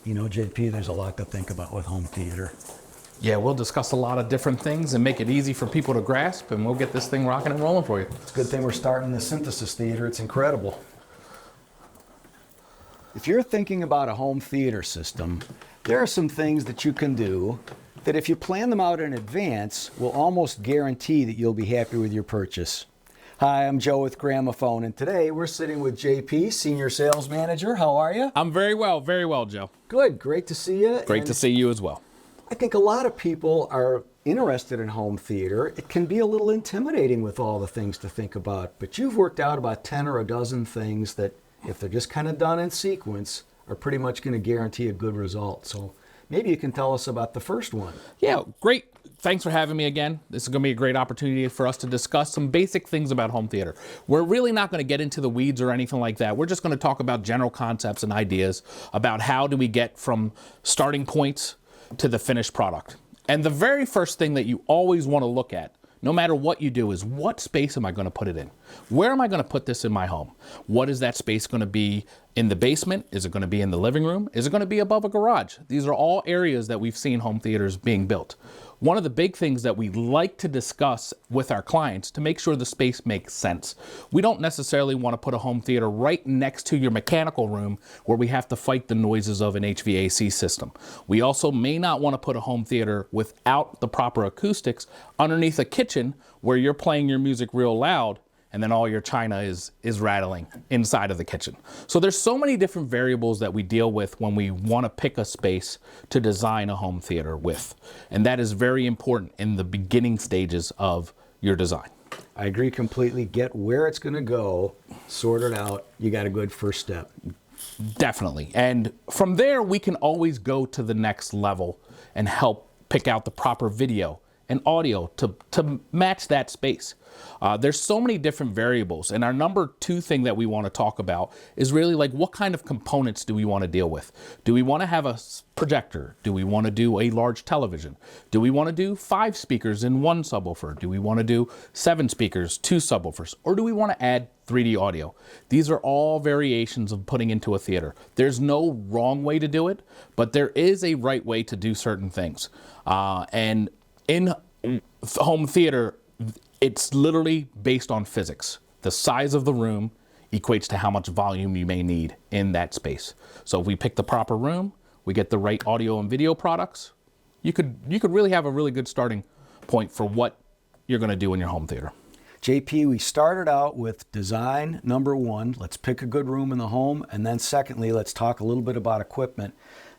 You know, JP, there's a lot to think about with home theater. Yeah, we'll discuss a lot of different things and make it easy for people to grasp, and we'll get this thing rocking and rolling for you. It's a good thing we're starting the synthesis theater. It's incredible. If you're thinking about a home theater system, there are some things that you can do that if you plan them out in advance will almost guarantee that you'll be happy with your purchase. Hi, I'm Joe with Gramophone, and today we're sitting with JP, Senior Sales Manager. How are you? I'm very well, Joe. Good, great to see you. Great to see you as well. I think a lot of people are interested in home theater. It can be a little intimidating with all the things to think about, but you've worked out about 10 or a dozen things that, if they're just kind of done in sequence, are pretty much going to guarantee a good result. So maybe you can tell us about the first one. Yeah, great. Thanks for having me again. This is going to be a great opportunity for us to discuss some basic things about home theater. We're really not going to get into the weeds or anything like that. We're just going to talk about general concepts and ideas about how do we get from starting points to the finished product. And the very first thing that you always want to look at, no matter what you do, is what space am I going to put it in? Where am I going to put this in my home? What is that space going to be in the basement? Is it going to be in the living room? Is it going to be above a garage? These are all areas that we've seen home theaters being built. One of the big things that we like to discuss with our clients to make sure the space makes sense. We don't necessarily want to put a home theater right next to your mechanical room where we have to fight the noises of an HVAC system. We also may not want to put a home theater without the proper acoustics underneath a kitchen where you're playing your music real loud and then all your china is rattling inside of the kitchen. So there's so many different variables that we deal with when we want to pick a space to design a home theater with. And that is very important in the beginning stages of your design. I agree completely. Get where it's going to go, sort it out. You got a good first step. Definitely. And from there, we can always go to the next level and help pick out the proper video and audio to match that space. There's so many different variables, and our number two thing that we want to talk about is really like what kind of components do we want to deal with? Do we want to have a projector? Do we want to do a large television? Do we want to do 5 speakers in 1 subwoofer? Do we want to do 7 speakers, 2 subwoofers? Or do we want to add 3D audio? These are all variations of putting into a theater. There's no wrong way to do it, but there is a right way to do certain things. And in home theater, it's literally based on physics. The size of the room equates to how much volume you may need in that space. So if we pick the proper room, we get the right audio and video products, you could really have a really good starting point for what you're going to do in your home theater. JP, we started out with design, number 1. Let's pick a good room in the home. And then secondly, let's talk a little bit about equipment.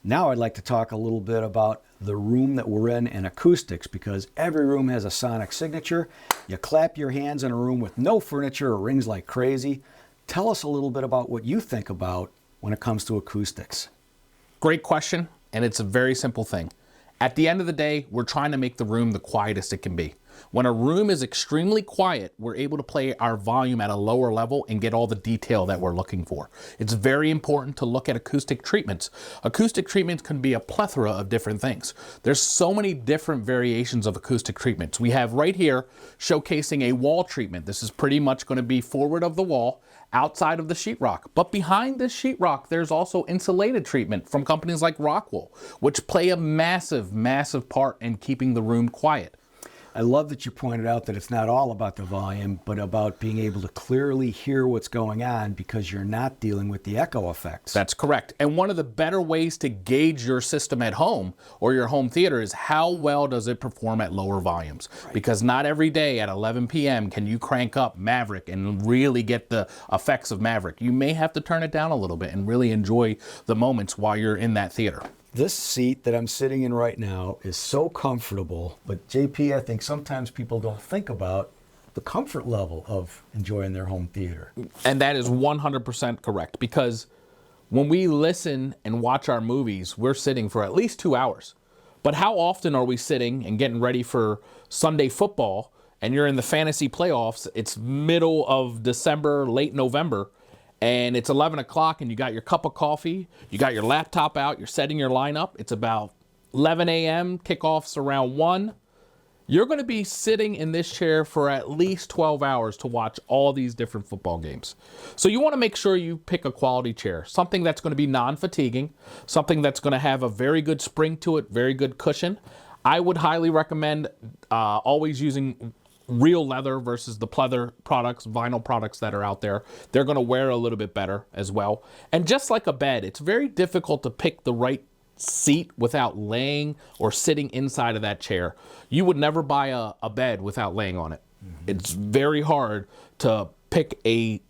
Now I'd like to talk a little bit about the room that we're in and acoustics, because every room has a sonic signature. You clap your hands in a room with no furniture, it rings like crazy. Tell us a little bit about what you think about when it comes to acoustics. Great question, and it's a very simple thing. At the end of the day, we're trying to make the room the quietest it can be. When a room is extremely quiet, we're able to play our volume at a lower level and get all the detail that we're looking for. It's very important to look at acoustic treatments. Acoustic treatments can be a plethora of different things. There's so many different variations of acoustic treatments. We have right here showcasing a wall treatment. This is pretty much going to be forward of the wall, outside of the sheetrock. But behind this sheetrock, there's also insulated treatment from companies like Rockwool, which play a massive, massive part in keeping the room quiet. I love that you pointed out that it's not all about the volume, but about being able to clearly hear what's going on because you're not dealing with the echo effects. That's correct. And one of the better ways to gauge your system at home or your home theater is how well does it perform at lower volumes. Right. Because not every day at 11 p.m. can you crank up Maverick and really get the effects of Maverick. You may have to turn it down a little bit and really enjoy the moments while you're in that theater. This seat that I'm sitting in right now is so comfortable, but JP, I think sometimes people don't think about the comfort level of enjoying their home theater. And that is 100% correct, because when we listen and watch our movies, we're sitting for at least 2 hours. But how often are we sitting and getting ready for Sunday football, and you're in the fantasy playoffs, it's middle of December, late November, and it's 11 o'clock and you got your cup of coffee, you got your laptop out, you're setting your lineup. It's about 11 a.m., kickoff's around 1. you're going to be sitting in this chair for at least 12 hours to watch all these different football games. So you want to make sure you pick a quality chair, something that's going to be non-fatiguing, something that's going to have a very good spring to it, very good cushion. I would highly recommend always using real leather versus the pleather products, vinyl products that are out there. They're going to wear a little bit better as well. And just like a bed, it's very difficult to pick the right seat without laying or sitting inside of that chair. You would never buy a bed without laying on it. It's very hard to pick a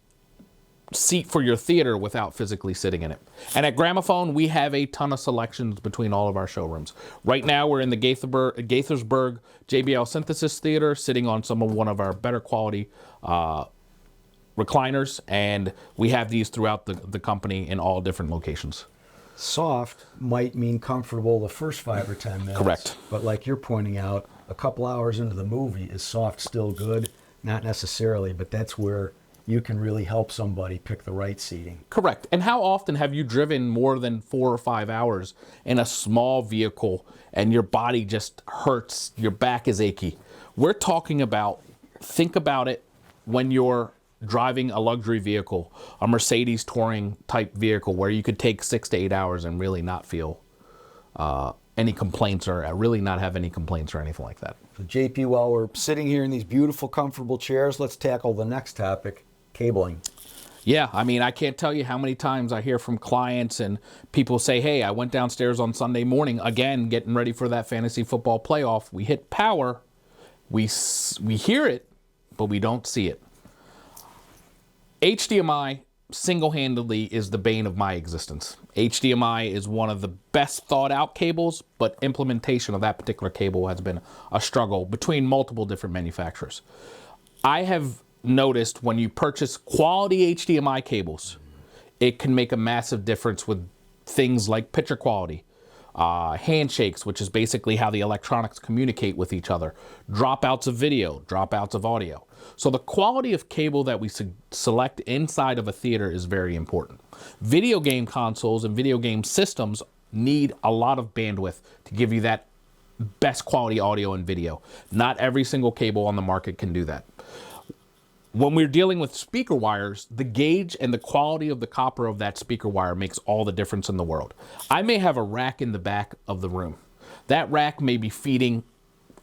seat for your theater without physically sitting in it. And at Gramophone, we have a ton of selections between all of our showrooms. Right now, we're in the Gaithersburg JBL Synthesis Theater, sitting on one of our better quality recliners, and we have these throughout the company in all different locations. Soft might mean comfortable the first 5 or 10 minutes. Correct. But like you're pointing out, a couple hours into the movie, is soft still good? Not necessarily, but that's where you can really help somebody pick the right seating. Correct. And how often have you driven more than 4 or 5 hours in a small vehicle and your body just hurts, your back is achy? We're talking about, think about it when you're driving a luxury vehicle, a Mercedes touring type vehicle where you could take 6 to 8 hours and really not feel any complaints or really not have any complaints or anything like that. So JP, while we're sitting here in these beautiful, comfortable chairs, let's tackle the next topic, cabling. Yeah, I mean, I can't tell you how many times I hear from clients and people say, hey, I went downstairs on Sunday morning, again, getting ready for that fantasy football playoff. We hit power, we hear it, but we don't see it. HDMI single-handedly is the bane of my existence. HDMI is one of the best thought out cables, but implementation of that particular cable has been a struggle between multiple different manufacturers. I have noticed when you purchase quality HDMI cables, it can make a massive difference with things like picture quality, handshakes, which is basically how the electronics communicate with each other, dropouts of video, dropouts of audio. So the quality of cable that we select inside of a theater is very important. Video game consoles and video game systems need a lot of bandwidth to give you that best quality audio and video. Not every single cable on the market can do that. When we're dealing with speaker wires, the gauge and the quality of the copper of that speaker wire makes all the difference in the world. I may have a rack in the back of the room. That rack may be feeding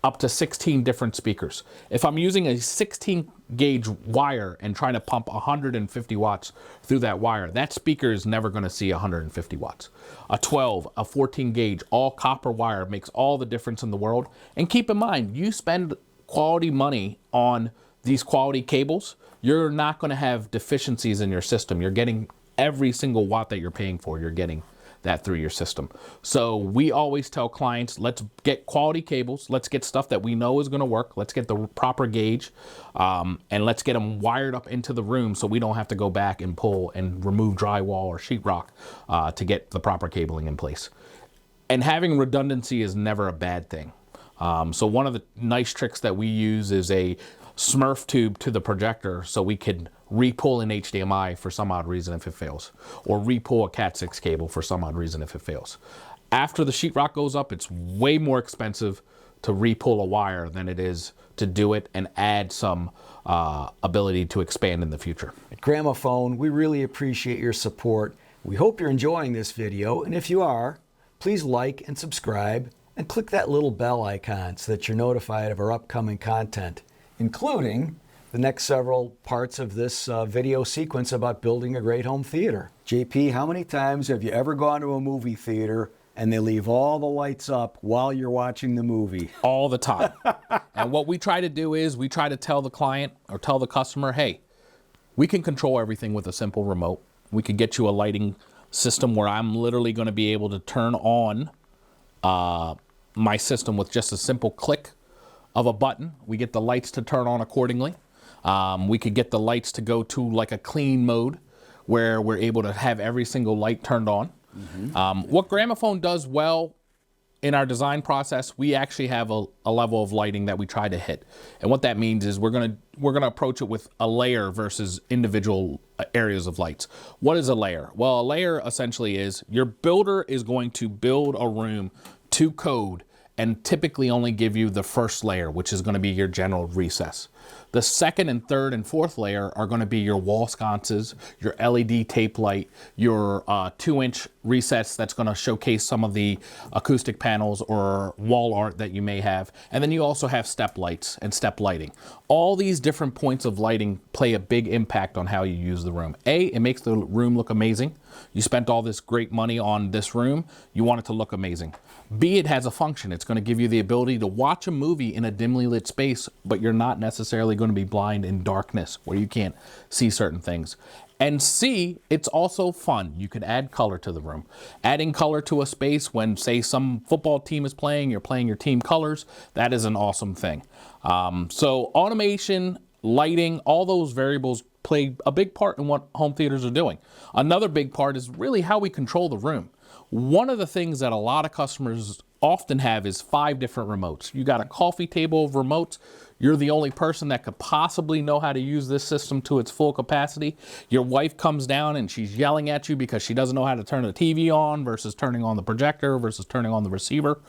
up to 16 different speakers. If I'm using a 16 gauge wire and trying to pump 150 watts through that wire, that speaker is never going to see 150 watts. A 12, a 14 gauge, all copper wire makes all the difference in the world. And keep in mind, you spend quality money on these quality cables, you're not going to have deficiencies in your system. You're getting every single watt that you're paying for, you're getting that through your system. So we always tell clients, let's get quality cables, let's get stuff that we know is going to work, let's get the proper gauge, and let's get them wired up into the room so we don't have to go back and pull and remove drywall or sheetrock to get the proper cabling in place. And having redundancy is never a bad thing. So one of the nice tricks that we use is a Smurf tube to the projector so we can re-pull an HDMI for some odd reason if it fails, or re-pull a Cat 6 cable for some odd reason if it fails. After the sheetrock goes up, it's way more expensive to re-pull a wire than it is to do it and add some ability to expand in the future. At Gramophone, we really appreciate your support. We hope you're enjoying this video, and if you are, please like and subscribe and click that little bell icon so that you're notified of our upcoming content, including the next several parts of this video sequence about building a great home theater. JP, how many times have you ever gone to a movie theater and they leave all the lights up while you're watching the movie? All the time. And what we try to do is we try to tell the client or tell the customer, hey, we can control everything with a simple remote. We could get you a lighting system where I'm literally going to be able to turn on my system with just a simple click of a button. We get the lights to turn on accordingly. We could get the lights to go to like a clean mode where we're able to have every single light turned on. What Gramophone does well in our design process, we actually have a level of lighting that we try to hit. And what that means is we're gonna approach it with a layer versus individual areas of lights. What is a layer? Well, a layer essentially is your builder is going to build a room to code and typically only give you the first layer, which is going to be your general recess. The second and third and fourth layer are going to be your wall sconces, your LED tape light, your 2-inch recess that's going to showcase some of the acoustic panels or wall art that you may have. And then you also have step lights and step lighting. All these different points of lighting play a big impact on how you use the room. A, it makes the room look amazing. You spent all this great money on this room, you want it to look amazing. B, it has a function. It's going to give you the ability to watch a movie in a dimly lit space, but you're not necessarily going to be blind in darkness where you can't see certain things. And C, it's also fun. You can add color to the room. Adding color to a space when, say, some football team is playing, you're playing your team colors, that is an awesome thing. So automation, lighting, all those variables play a big part in what home theaters are doing. Another big part is really how we control the room. One of the things that a lot of customers often have is 5 different remotes. You got a coffee table of remotes. You're the only person that could possibly know how to use this system to its full capacity. Your wife comes down and she's yelling at you because she doesn't know how to turn the TV on versus turning on the projector versus turning on the receiver.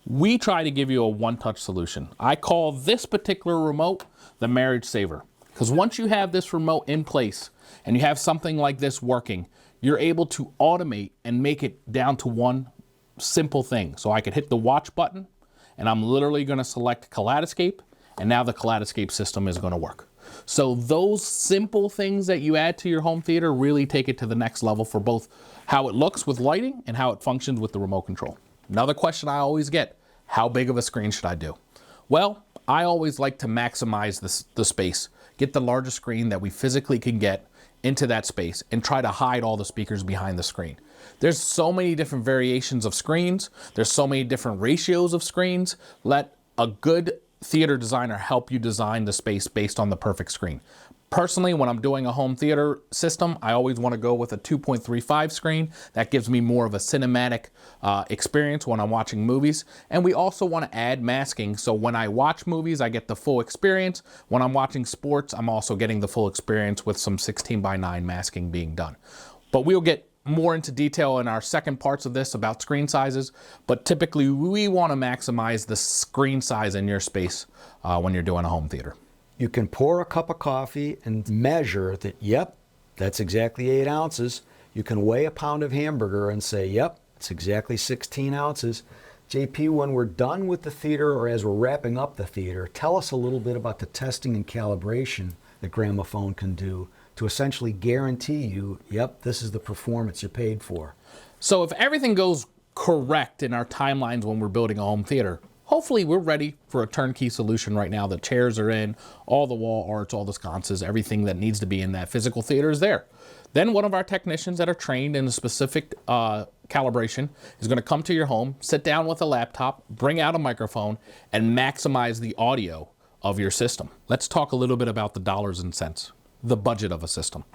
We try to give you a one-touch solution. I call this particular remote the marriage saver, because once you have this remote in place and you have something like this working, you're able to automate and make it down to one simple thing. So I could hit the watch button and I'm literally going to select Kaleidoscape, and now the Kaleidoscape system is going to work. So those simple things that you add to your home theater really take it to the next level for both how it looks with lighting and how it functions with the remote control. Another question I always get, how big of a screen should I do? Well, I always like to maximize the space, get the largest screen that we physically can get into that space and try to hide all the speakers behind the screen. There's so many different variations of screens. There's so many different ratios of screens. Let a good theater designer help you design the space based on the perfect screen. Personally, when I'm doing a home theater system, I always want to go with a 2.35 screen. That gives me more of a cinematic experience when I'm watching movies. And we also want to add masking, so when I watch movies, I get the full experience. When I'm watching sports, I'm also getting the full experience with some 16:9 masking being done. But we'll get more into detail in our second parts of this about screen sizes, but typically we want to maximize the screen size in your space when you're doing a home theater. You can pour a cup of coffee and measure that, yep, that's exactly 8 ounces. You can weigh a pound of hamburger and say, yep, it's exactly 16 ounces. JP, when we're done with the theater or as we're wrapping up the theater, tell us a little bit about the testing and calibration that Gramophone can do to essentially guarantee you, yep, this is the performance you paid for. So if everything goes correct in our timelines when we're building a home theater, hopefully we're ready for a turnkey solution right now. The chairs are in, all the wall arts, all the sconces, everything that needs to be in that physical theater is there. Then one of our technicians that are trained in a specific calibration is going to come to your home, sit down with a laptop, bring out a microphone, and maximize the audio of your system. Let's talk a little bit about the dollars and cents, the budget of a system.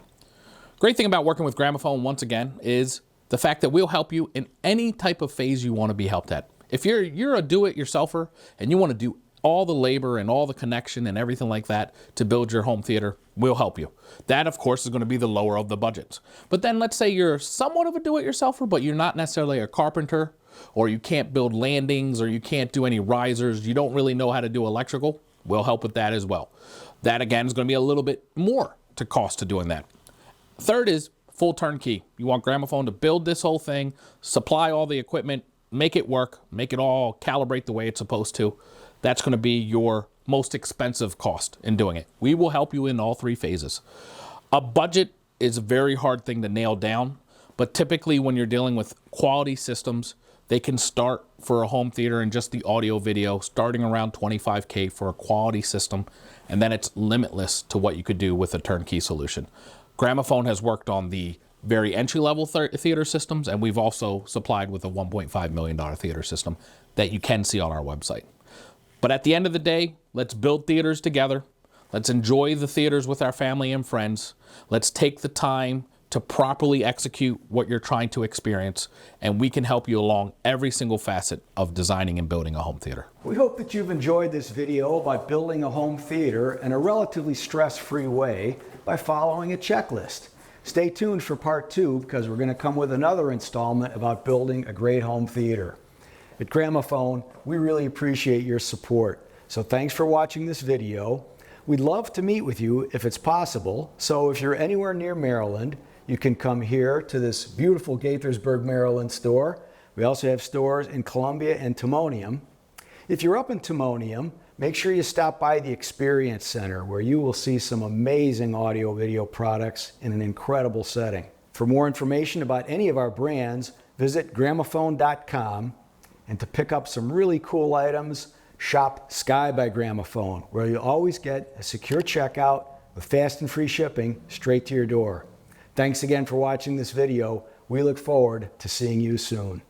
Great thing about working with Gramophone, once again, is the fact that we'll help you in any type of phase you want to be helped at. If you're a do-it-yourselfer and you want to do all the labor and all the connection and everything like that to build your home theater, we'll help you. That, of course, is going to be the lower of the budgets. But then let's say you're somewhat of a do-it-yourselfer, but you're not necessarily a carpenter, or you can't build landings, or you can't do any risers, you don't really know how to do electrical, we'll help with that as well. That, again, is going to be a little bit more to cost to doing that. Third is full turnkey. You want Gramophone to build this whole thing, supply all the equipment, make it work, make it all calibrate the way it's supposed to. That's going to be your most expensive cost in doing it. We will help you in all 3 phases. A budget is a very hard thing to nail down, but typically when you're dealing with quality systems, they can start for a home theater and just the audio video starting around $25K for a quality system, and then it's limitless to what you could do with a turnkey solution. Gramophone has worked on the very entry-level theater systems, and we've also supplied with a $1.5 million theater system that you can see on our website. But at the end of the day, let's build theaters together. Let's enjoy the theaters with our family and friends. Let's take the time to properly execute what you're trying to experience, and we can help you along every single facet of designing and building a home theater. We hope that you've enjoyed this video about building a home theater in a relatively stress-free way by following a checklist. Stay tuned for part 2 because we're going to come with another installment about building a great home theater. At Gramophone, we really appreciate your support. So thanks for watching this video. We'd love to meet with you if it's possible. So if you're anywhere near Maryland, you can come here to this beautiful Gaithersburg, Maryland store. We also have stores in Columbia and Timonium. If you're up in Timonium, make sure you stop by the Experience Center where you will see some amazing audio-video products in an incredible setting. For more information about any of our brands, visit gramophone.com, and to pick up some really cool items, shop Sky by Gramophone, where you'll always get a secure checkout with fast and free shipping straight to your door. Thanks again for watching this video. We look forward to seeing you soon.